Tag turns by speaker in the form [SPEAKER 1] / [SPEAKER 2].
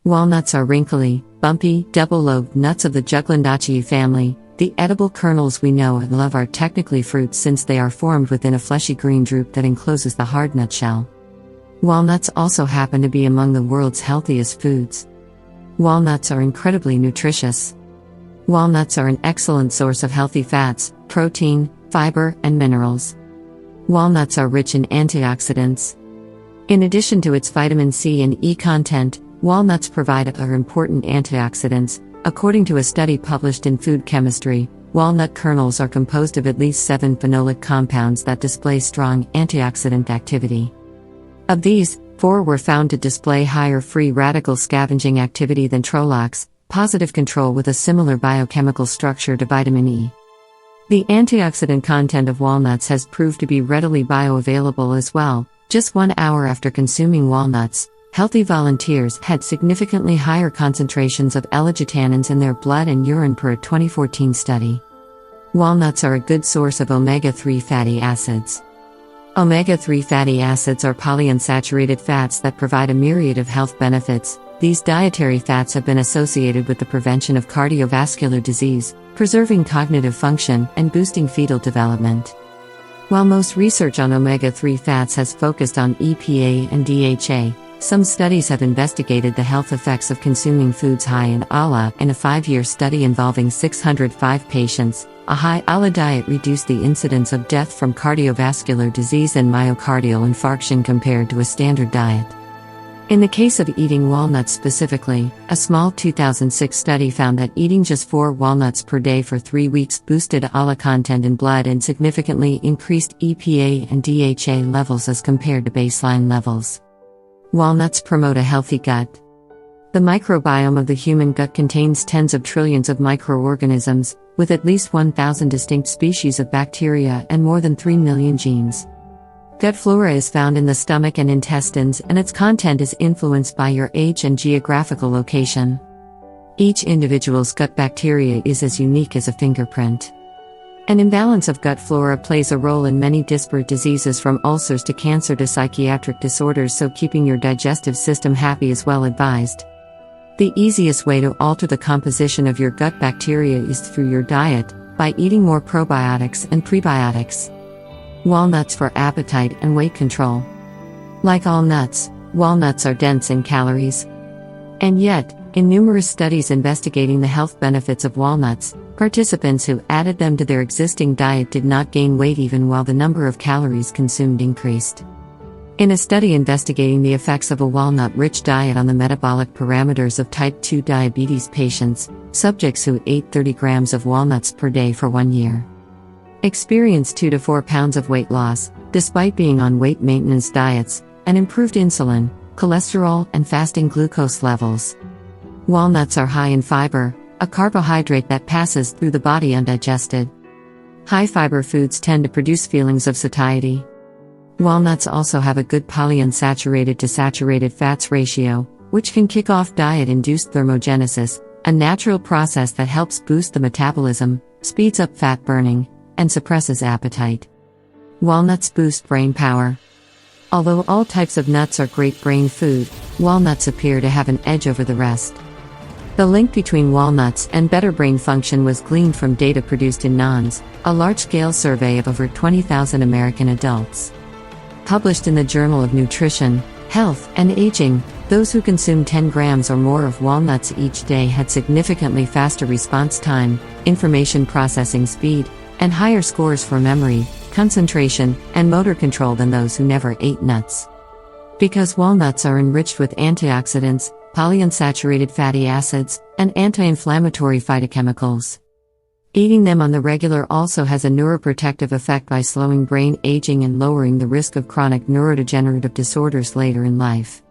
[SPEAKER 1] Walnuts are wrinkly, bumpy, double-lobed nuts of the Juglundaceae family. The edible kernels we know and love are technically fruits since they are formed within a fleshy green drupe that encloses the hard nutshell. Walnuts also happen to be among the world's healthiest foods. Walnuts are incredibly nutritious. Walnuts are an excellent source of healthy fats, protein, fiber, and minerals. Walnuts are rich in antioxidants. In addition to its vitamin C and E content, walnuts provide other important antioxidants. According to a study published in Food Chemistry, walnut kernels are composed of at least 7 phenolic compounds that display strong antioxidant activity. Of these, 4 were found to display higher free radical scavenging activity than Trolox, positive control with a similar biochemical structure to vitamin E. The antioxidant content of walnuts has proved to be readily bioavailable as well. Just 1 hour after consuming walnuts, healthy volunteers had significantly higher concentrations of L-glutathione in their blood and urine per a 2014 study. Walnuts are a good source of omega-3 fatty acids. Omega-3 fatty acids are polyunsaturated fats that provide a myriad of health benefits. These dietary fats have been associated with the prevention of cardiovascular disease, preserving cognitive function, and boosting fetal development. While most research on omega-3 fats has focused on EPA and DHA, some studies have investigated the health effects of consuming foods high in ALA. In a 5-year study involving 605 patients, a high ALA diet reduced the incidence of death from cardiovascular disease and myocardial infarction compared to a standard diet. In the case of eating walnuts specifically, a small 2006 study found that eating just 4 walnuts per day for 3 weeks boosted ALA content in blood and significantly increased EPA and DHA levels as compared to baseline levels. Walnuts promote a healthy gut. The microbiome of the human gut contains tens of trillions of microorganisms, with at least 1,000 distinct species of bacteria and more than 3 million genes. Gut flora is found in the stomach and intestines, and its content is influenced by your age and geographical location. Each individual's gut bacteria is as unique as a fingerprint. An imbalance of gut flora plays a role in many disparate diseases from ulcers to cancer to psychiatric disorders, so keeping your digestive system happy is well advised. The easiest way to alter the composition of your gut bacteria is through your diet, by eating more probiotics and prebiotics. Walnuts for appetite and weight control. Like all nuts, walnuts are dense in calories. And yet, in numerous studies investigating the health benefits of walnuts, participants who added them to their existing diet did not gain weight even while the number of calories consumed increased. In a study investigating the effects of a walnut-rich diet on the metabolic parameters of type 2 diabetes patients, subjects who ate 30 grams of walnuts per day for 1 year experienced 2 to 4 pounds of weight loss, despite being on weight maintenance diets, and improved insulin, cholesterol, and fasting glucose levels. Walnuts are high in fiber, a carbohydrate that passes through the body undigested. High-fiber foods tend to produce feelings of satiety. Walnuts also have a good polyunsaturated to saturated fats ratio, which can kick off diet-induced thermogenesis, a natural process that helps boost the metabolism, speeds up fat burning, and suppresses appetite. Walnuts boost brain power. Although all types of nuts are great brain food, walnuts appear to have an edge over the rest. The link between walnuts and better brain function was gleaned from data produced in NANS, a large-scale survey of over 20,000 American adults. Published in the Journal of Nutrition, Health, and Aging, those who consumed 10 grams or more of walnuts each day had significantly faster response time, information processing speed, and higher scores for memory, concentration, and motor control than those who never ate nuts. Because walnuts are enriched with antioxidants, polyunsaturated fatty acids, and anti-inflammatory phytochemicals. Eating them on the regular also has a neuroprotective effect by slowing brain aging and lowering the risk of chronic neurodegenerative disorders later in life.